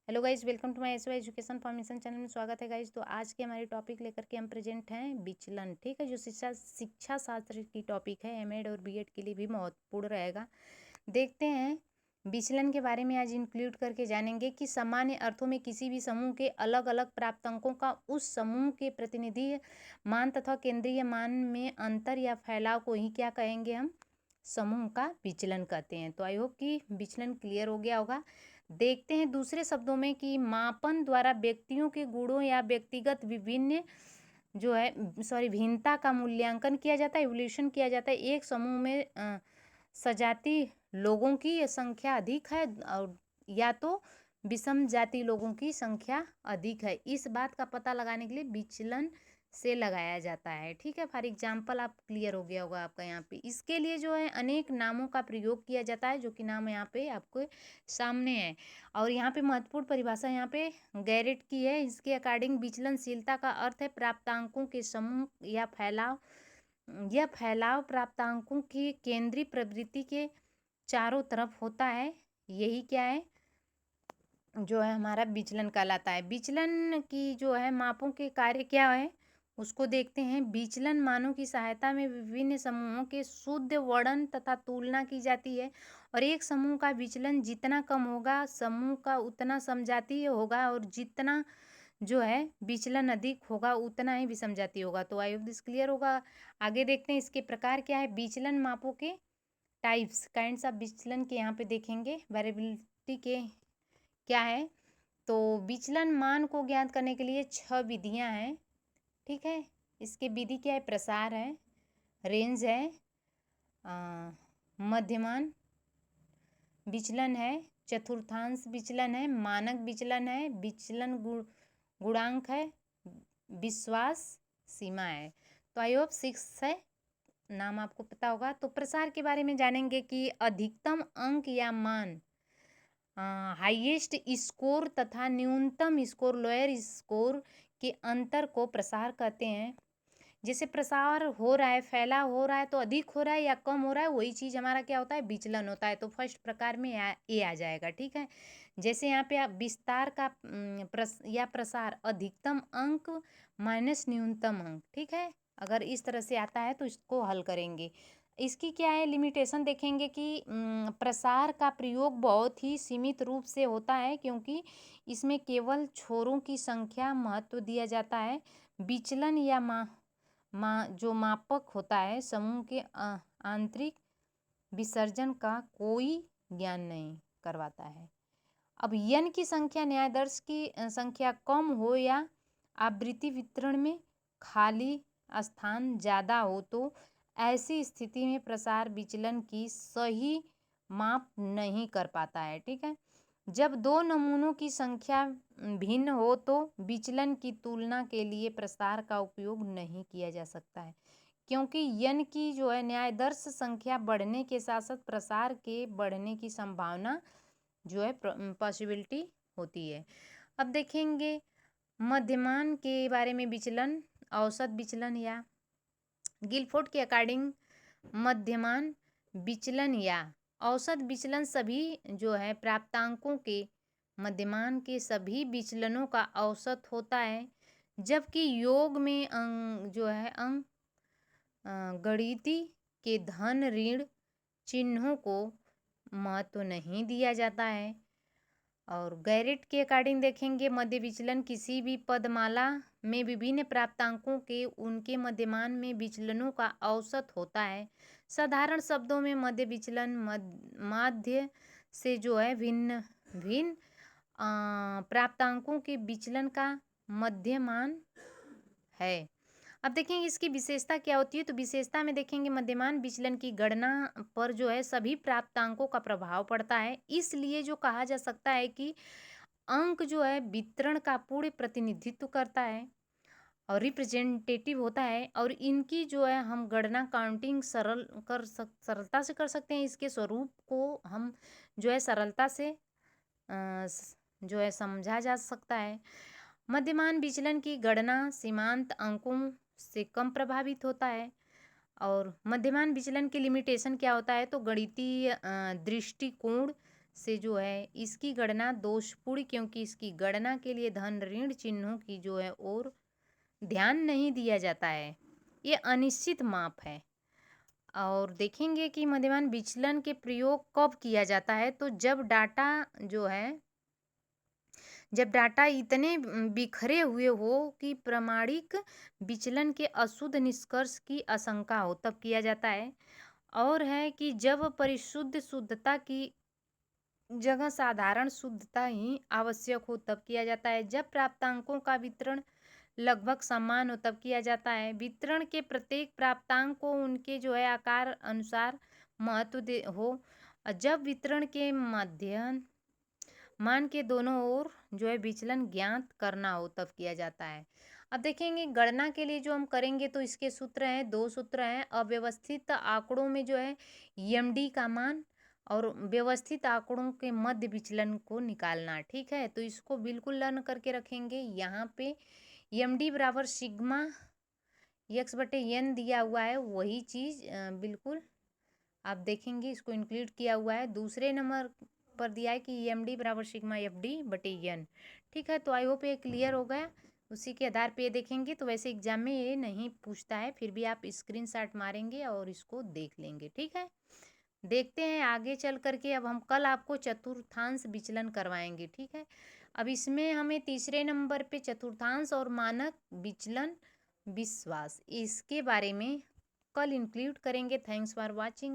Hello guys, welcome to my SY education formation channel में स्वागत है गाइज। तो आज के हमारे टॉपिक लेकर के हम प्रेजेंट हैं विचलन। ठीक है, जो शिक्षा शास्त्र की टॉपिक है एमएड और बीएड के लिए भी महत्वपूर्ण रहेगा। देखते हैं विचलन के बारे में आज इंक्लूड करके जानेंगे कि सामान्य अर्थों में किसी भी समूह के अलग अलग प्राप्तांकों का उस समूह के प्रतिनिधि मान तथा केंद्रीय मान में अंतर या फैलाव को ही क्या कहेंगे, हम समूह का विचलन कहते हैं। तो आई होप कि विचलन क्लियर हो गया होगा। देखते हैं दूसरे शब्दों में कि मापन द्वारा व्यक्तियों के गुणों या व्यक्तिगत विभिन्न जो है भिन्नता का मूल्यांकन किया जाता है, इवोल्यूशन किया जाता है। एक समूह में सजाती लोगों की संख्या अधिक है और या तो विषम जाति लोगों की संख्या अधिक है, इस बात का पता लगाने के लिए विचलन से लगाया जाता है। ठीक है, फॉर एग्जाम्पल आप क्लियर हो गया होगा आपका यहाँ पे। इसके लिए जो है अनेक नामों का प्रयोग किया जाता है, जो कि नाम यहाँ पे आपको सामने है। और यहाँ पे महत्वपूर्ण परिभाषा यहाँ पे गैरेट की है। इसके अकॉर्डिंग विचलनशीलता का अर्थ है प्राप्तांकों के समूह या फैलाव। यह फैलाव प्राप्तांकों की केंद्रीय प्रवृत्ति के चारों तरफ होता है। यही क्या है, जो है हमारा विचलन कहलाता है। विचलन की जो है मापों के कार्य क्या है उसको देखते हैं। विचलन मानों की सहायता में विभिन्न समूहों के शुद्ध वर्णन तथा तुलना की जाती है, और एक समूह का विचलन जितना कम होगा समूह का उतना समजातीय होगा, और जितना जो है विचलन अधिक होगा उतना ही विषमजातीय होगा। तो आई होप दिस क्लियर होगा। आगे देखते हैं इसके प्रकार क्या है। विचलन मापों के टाइप्स, काइंड्स ऑफ विचलन के यहाँ पे देखेंगे। वेरिएबिलिटी के क्या है, तो विचलन मान को ज्ञात करने के लिए 6 विधियां हैं। ठीक है, इसके विधि क्या है, प्रसार है, रेंज है, मध्यमान विचलन है, चतुर्थांश विचलन है, मानक विचलन है, विचलन गुणांक है, विश्वास सीमा है। तो आई होप 6 है, नाम आपको पता होगा। तो प्रसार के बारे में जानेंगे कि अधिकतम अंक या मान, हाईएस्ट स्कोर तथा न्यूनतम स्कोर लोअर स्कोर के अंतर को प्रसार कहते हैं। जैसे प्रसार हो रहा है, फैला हो रहा है, तो अधिक हो रहा है या कम हो रहा है, वही चीज़ हमारा क्या होता है, विचलन होता है। तो फर्स्ट प्रकार में ये आ जाएगा। ठीक है, जैसे यहाँ पे आप विस्तार का या प्रसार अधिकतम अंक माइनस न्यूनतम अंक। ठीक है, अगर इस तरह से आता है तो इसको हल करेंगे। इसकी क्या है लिमिटेशन, देखेंगे कि प्रसार का प्रयोग बहुत ही सीमित रूप से होता है, क्योंकि इसमें केवल छोरों की संख्या महत्व दिया जाता है। विचलन या जो मापक होता है समूह के आंतरिक विसर्जन का कोई ज्ञान नहीं करवाता है। अब यन की संख्या न्यायादर्श की संख्या कम हो या आवृत्ति वितरण में खाली स्थान ज़्यादा हो, तो ऐसी स्थिति में प्रसार विचलन की सही माप नहीं कर पाता है। ठीक है, जब दो नमूनों की संख्या भिन्न हो तो विचलन की तुलना के लिए प्रसार का उपयोग नहीं किया जा सकता है, क्योंकि यन की जो है न्यायादर्श संख्या बढ़ने के साथ साथ प्रसार के बढ़ने की संभावना जो है पॉसिबिलिटी होती है। अब देखेंगे मध्यमान के बारे में। विचलन, औसत विचलन या गिलफोर्ड के अकॉर्डिंग मध्यमान विचलन या औसत विचलन सभी जो है प्राप्तांकों के मध्यमान के सभी विचलनों का औसत होता है, जबकि योग में जो है गणितीय के धन ऋण चिन्हों को महत्व नहीं दिया जाता है। और गैरेट के अकॉर्डिंग देखेंगे मध्य विचलन किसी भी पदमाला में विभिन्न प्राप्तांकों के उनके मध्यमान में विचलनों का औसत होता है। साधारण शब्दों में मध्य विचलन माध्य से जो है भिन्न भिन्न प्राप्तांकों के विचलन का मध्यमान है। अब देखेंगे इसकी विशेषता क्या होती है। तो विशेषता में देखेंगे मध्यमान विचलन की गणना पर जो है सभी प्राप्तांकों का प्रभाव पड़ता है, इसलिए जो कहा जा सकता है कि अंक जो है वितरण का पूर्ण प्रतिनिधित्व करता है और रिप्रेजेंटेटिव होता है, और इनकी जो है हम गणना काउंटिंग सरलता से कर सकते हैं। इसके स्वरूप को हम जो है सरलता से जो है समझा जा सकता है। मध्यमान विचलन की गणना सीमांत अंकों से कम प्रभावित होता है। और मध्यमान विचलन की लिमिटेशन क्या होता है, तो गणितीय दृष्टिकोण से जो है इसकी गणना दोषपूर्ण, क्योंकि इसकी गणना के लिए धन ऋण चिन्हों की जो है और ध्यान नहीं दिया जाता है। ये अनिश्चित माप है। और देखेंगे कि मध्यमान विचलन के प्रयोग कब किया जाता है, तो जब डाटा इतने बिखरे हुए हो कि प्रमाणिक विचलन के अशुद्ध निष्कर्ष की आशंका हो, तब किया जाता है। और है कि जब परिशुद्ध शुद्धता की जगह साधारण शुद्धता ही आवश्यक हो, तब किया जाता है। जब प्राप्तांकों का वितरण लगभग समान हो, तब किया जाता है। वितरण के प्रत्येक प्राप्तांक को उनके जो है आकार अनुसार महत्व दे हो। और जब वितरण के मध्य मान के दोनों ओर जो है विचलन ज्ञात करना हो, तब किया जाता है। अब देखेंगे गणना के लिए जो हम करेंगे तो इसके सूत्र हैं, 2 सूत्र हैं। अव्यवस्थित आंकड़ों में जो है EMD का मान और व्यवस्थित आंकड़ों के मध्य विचलन को निकालना। ठीक है, तो इसको बिल्कुल लर्न करके रखेंगे। यहाँ पे EMD बराबर सिग्मा x/n दिया हुआ है, वही चीज़ बिल्कुल आप देखेंगे इसको इंक्लूड किया हुआ है। दूसरे नंबर पर दिया है कि EMD बराबर सिग्मा FD/n। ठीक है, तो आई होप ये क्लियर हो गया। उसी के आधार पे ये देखेंगे। तो वैसे एग्जाम में ये नहीं पूछता है, फिर भी आप स्क्रीनशॉट मारेंगे और इसको देख लेंगे। ठीक है, देखते हैं आगे चल करके। अब हम कल आपको चतुर्थांश विचलन करवाएंगे। ठीक है, अब इसमें हमें तीसरे नंबर पे चतुर्थांश और मानक विचलन विश्वास, इसके बारे में कल इंक्लूड करेंगे। Thanks for watching.